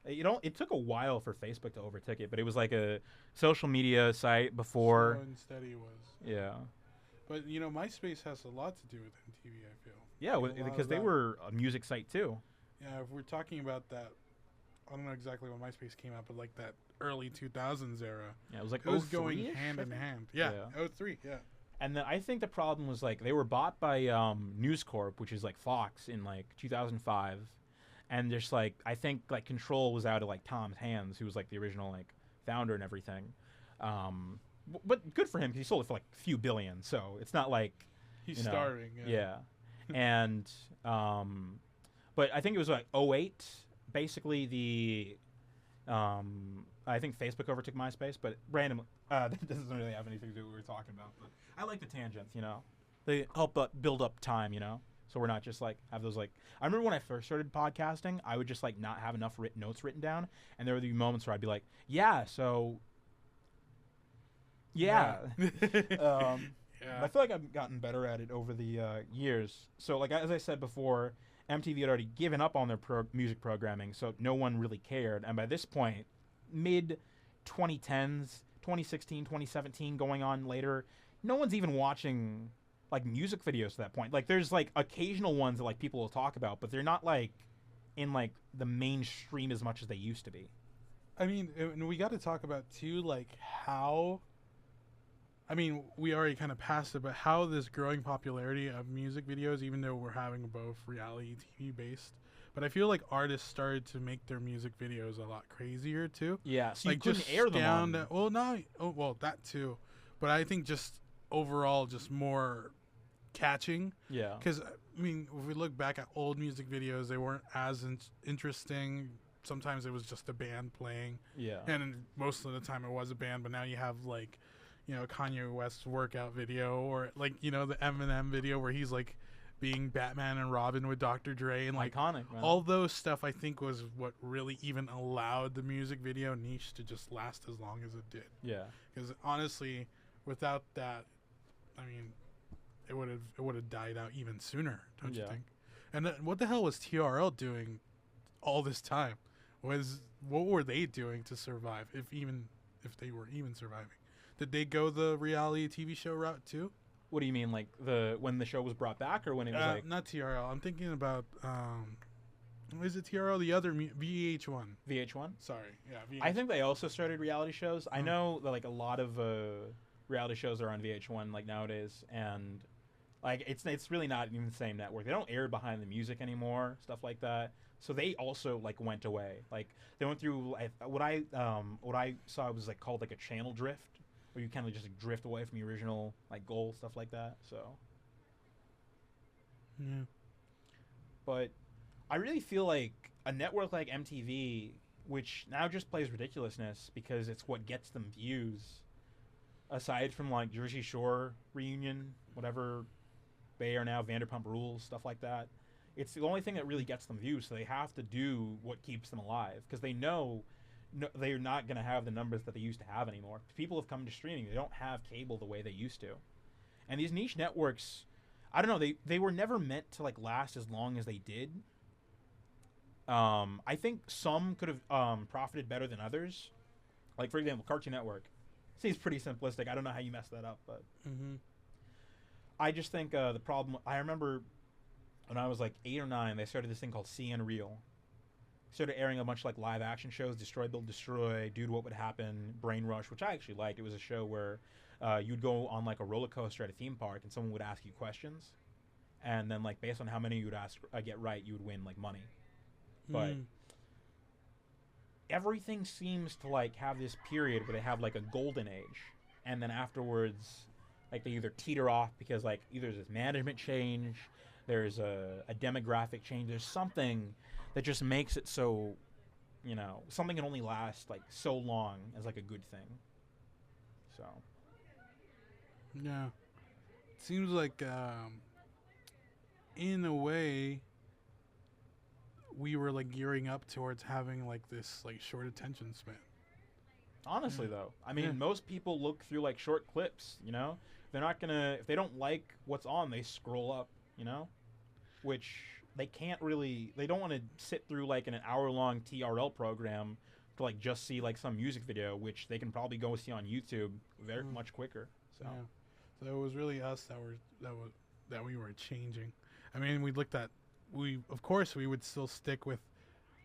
it took a while for Facebook to overtake it, but it was like a social media site before. Slow and steady was. Yeah. But, MySpace has a lot to do with MTV, I feel. Yeah, because they were a music site too. Yeah, if we're talking about that, I don't know exactly when MySpace came out, but like that early 2000s era. Yeah, it was like it was going hand in hand. Yeah, 03, yeah. And then I think the problem was like they were bought by News Corp, which is like Fox, in like 2005, and there's like I think like control was out of like Tom's hands, who was like the original like founder and everything. But good for him because he sold it for like a few billion, so it's not like he's starving. Yeah. And but I think it was like 08. Basically, I think Facebook overtook MySpace, but randomly, that doesn't really have anything to do with what we're talking about. But I like the tangents, They help build up time, So we're not just like have those like. I remember when I first started podcasting, I would just like not have enough notes written down, and there would be moments where I'd be like, yeah, so. Yeah. I feel like I've gotten better at it over the years. So, like as I said before, MTV had already given up on their music programming, so no one really cared. And by this point, mid-2010s, 2016, 2017, going on later, no one's even watching like music videos to that point. Like, there's like occasional ones that like people will talk about, but they're not like in like the mainstream as much as they used to be. I mean, and we got to talk about too, like how. I mean, we already kind of passed it, but how this growing popularity of music videos, even though we're having both reality TV based, but I feel like artists started to make their music videos a lot crazier too. Yeah, so like you couldn't air them on. That too, but I think just overall, just more catching. Yeah. Because I mean, if we look back at old music videos, they weren't as interesting. Sometimes it was just a band playing. Yeah. And most of the time it was a band, but now you have like. Kanye West's workout video, or like, the Eminem video where he's like being Batman and Robin with Dr. Dre, and like iconic, man. All those stuff I think was what really even allowed the music video niche to just last as long as it did. Yeah. Because honestly, without that, I mean, it would have died out even sooner, don't you think? And what the hell was TRL doing all this time? What were they doing to survive, if they were even surviving? Did they go the reality TV show route too? What do you mean, like when the show was brought back, or when it was like not TRL? I'm thinking about is it TRL? The other VH1. VH1. Sorry, yeah. VH1. I think they also started reality shows. I know that like a lot of reality shows are on VH1 like nowadays, and like it's really not even the same network. They don't air behind the music anymore, stuff like that. So they also like went away. Like they went through what I saw was like called like a channel drift, where you kind of just like, drift away from your original like goal, stuff like that. So, yeah. But I really feel like a network like MTV which now just plays Ridiculousness because it's what gets them views. Aside from like Jersey Shore reunion, whatever they are now, Vanderpump Rules, stuff like that. It's the only thing that really gets them views, so they have to do what keeps them alive because they know they're not going to have the numbers that they used to have anymore. People have come to streaming. They don't have cable the way they used to. And these niche networks, I don't know, they were never meant to like last as long as they did. I think some could have profited better than others. Like, for example, Cartoon Network. Seems pretty simplistic. I don't know how you messed that up, but I just think the problem... I remember when I was like 8 or 9, they started this thing called CN Real. Started airing a bunch of like live action shows, Destroy, Build, Destroy, Dude, What Would Happen, Brain Rush, which I actually liked. It was a show where you'd go on like a roller coaster at a theme park and someone would ask you questions. And then like based on how many you would get right, you would win like money. But everything seems to like have this period where they have like a golden age. And then afterwards, like they either teeter off because like either there's this management change, there's a demographic change, there's something that just makes it so, you know, something can only last like so long as like a good thing. So. Yeah. It seems like, in a way, we were like gearing up towards having like this like short attention span. Honestly, though, I mean, most people look through like short clips, you know? They're not gonna, if they don't like what's on, they scroll up, you know? Which they can't really, they don't want to sit through like an hour-long TRL program to like just see like some music video, which they can probably go see on YouTube very much quicker. So. Yeah. So it was really us that we were changing. I mean, of course we would still stick with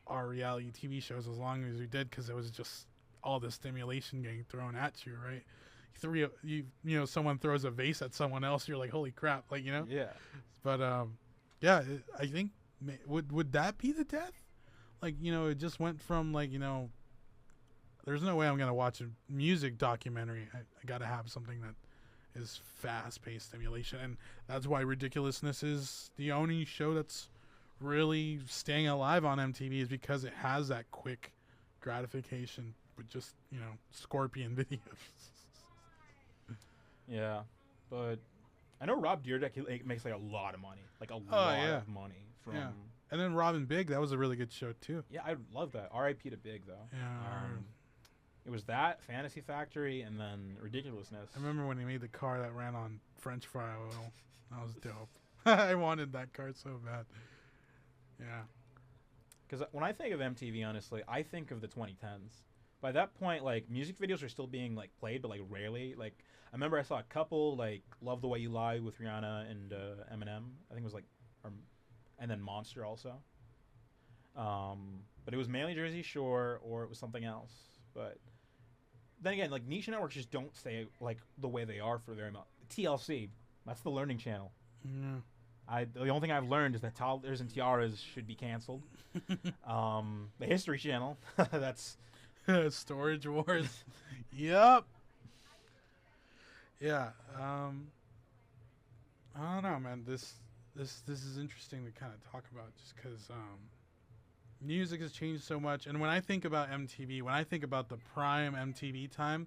our reality TV shows as long as we did, because it was just all the stimulation getting thrown at you, right? You know, someone throws a vase at someone else, you're like, holy crap, like, you know? Yeah. But yeah, I think would that be the death? Like, you know, it just went from like, you know, there's no way I'm gonna watch a music documentary. I gotta have something that is fast-paced stimulation, and that's why Ridiculousness is the only show that's really staying alive on MTV, is because it has that quick gratification with just, you know, scorpion videos. Yeah, but I know Rob Dyrdek makes like a lot of money, like a lot of money from. Yeah. And then Robin Big, that was a really good show too. Yeah, I love that. R.I.P. to Big though. Yeah. It was that Fantasy Factory and then Ridiculousness. I remember when he made the car that ran on French fry oil. That was dope. I wanted that car so bad. Yeah. Because when I think of MTV, honestly, I think of the 2010s. By that point, like, music videos are still being, like, played, but, like, rarely. Like, I remember I saw a couple, like, Love the Way You Lie with Rihanna and Eminem. I think it was, like, and then Monster also. But it was mainly Jersey Shore, or it was something else. But then again, like, niche networks just don't stay, like, the way they are for very much. TLC, that's the Learning Channel. Yeah. The only thing I've learned is that Toddlers and Tiaras should be canceled. The History Channel, that's... Storage Wars. Yep. Yeah. I don't know, man. This is interesting to kind of talk about, just because music has changed so much. And when I think about MTV, when I think about the prime MTV time,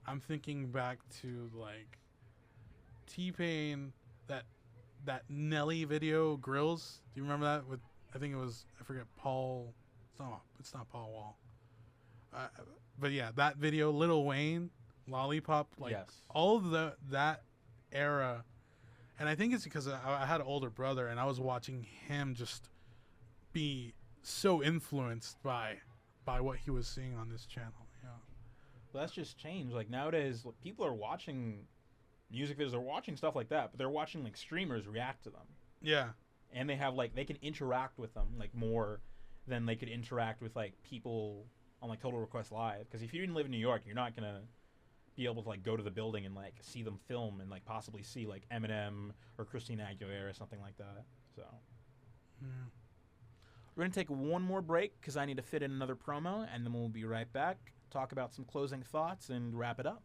I'm thinking back to like T-Pain, that Nelly video, Grills. Do you remember that? With, I think it was, I forget, Paul. It's not Paul Wall. But yeah, that video, Lil Wayne, Lollipop, like, yes. all of that era. And I think it's because I had an older brother, and I was watching him just be so influenced by what he was seeing on this channel. Yeah. Well, that's just changed. Like, nowadays, people are watching music videos, they're watching stuff like that, but they're watching, like, streamers react to them. Yeah. And they have, like, they can interact with them, like, more than they could interact with, like, people on, like, Total Request Live. Because if you didn't live in New York, you're not going to be able to, like, go to the building and, like, see them film and, like, possibly see, like, Eminem or Christina Aguilera or something like that. So, Yeah. We're going to take one more break because I need to fit in another promo, and then we'll be right back, talk about some closing thoughts, and wrap it up.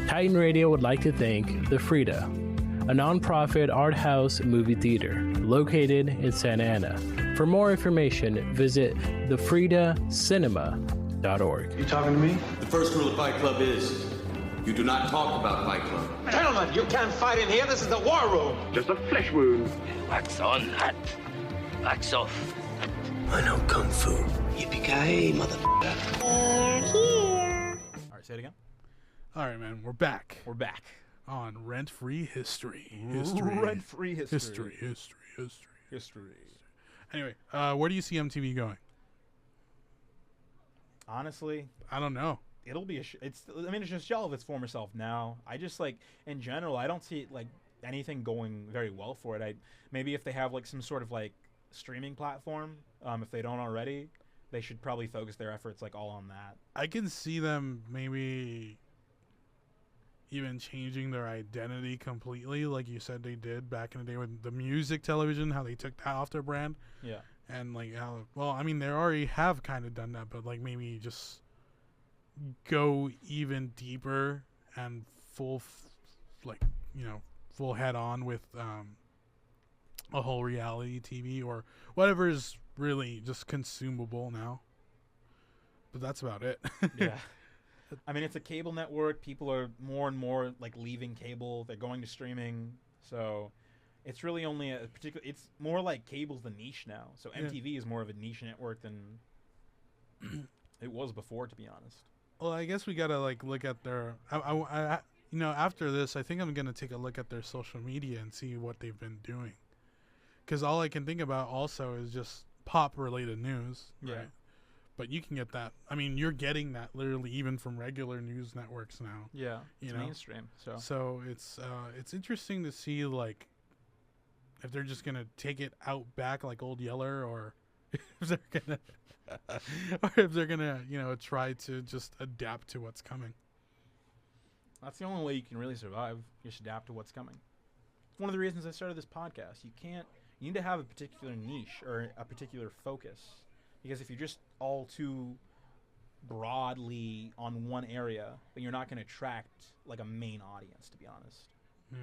Titan Radio would like to thank The Frida, a non-profit art house movie theater located in Santa Ana. For more information, visit thefridacinema.org. You talking to me? The first rule of Fight Club is you do not talk about Fight Club. Gentlemen, you can't fight in here. This is the war room. Just a flesh wound. Wax on, hot. Wax off. I know Kung Fu. Yippee-ki-yay, motherfucker. They're here. All right, say it again. All right, man. We're back. We're back. On Rent-Free History. Rent-Free History. History. Anyway, where do you see MTV going? Honestly, I don't know. It'll be it's just shell of its former self now. I just in general, I don't see anything going very well for it. Maybe if they have some sort of streaming platform, if they don't already, they should probably focus their efforts all on that. I can see them maybe even changing their identity completely, like you said they did back in the day with the music television, how they took that off their brand. Yeah. And how, well, I mean, they already have kind of done that, but maybe just go even deeper and full head on with a whole reality TV or whatever is really just consumable now. But that's about it. Yeah. I mean, it's a cable network. People are more and more leaving cable. They're going to streaming. So it's really only a particular. It's more like cable's the niche now. So MTV is more of a niche network than it was before, to be honest. Well, I guess we gotta look at their. After this, I think I'm gonna take a look at their social media and see what they've been doing. Because all I can think about also is just pop-related news, yeah. Right? But you can get that. I mean, you're getting that literally even from regular news networks now. Yeah, it's mainstream. So it's interesting to see if they're just gonna take it out back like Old Yeller, or if they're gonna try to just adapt to what's coming. That's the only way you can really survive. You just adapt to what's coming. It's one of the reasons I started this podcast. You need to have a particular niche or a particular focus. Because if you're just all too broadly on one area, then you're not going to attract a main audience, to be honest. Yeah.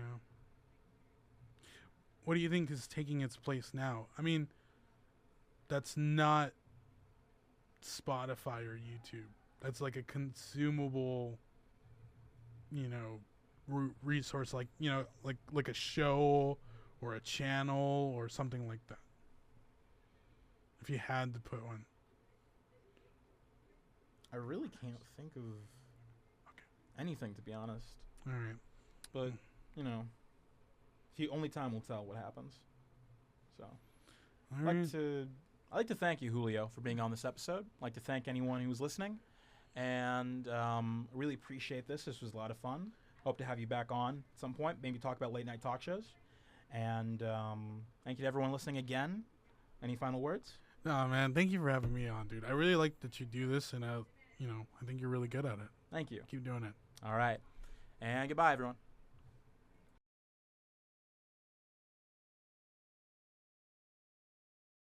What do you think is taking its place now? I mean, that's not Spotify or YouTube. That's a consumable, resource, like a show or a channel or something like that. If you had to put one. I really can't think of anything, to be honest. All right. But, only time will tell what happens. So, I'd like to thank you, Julio, for being on this episode. I'd like to thank anyone who was listening. And really appreciate this. This was a lot of fun. Hope to have you back on at some point. Maybe talk about late night talk shows. And thank you to everyone listening again. Any final words? No, man. Thank you for having me on, dude. I really like that you do this, and I think you're really good at it. Thank you. Keep doing it. All right. And goodbye, everyone.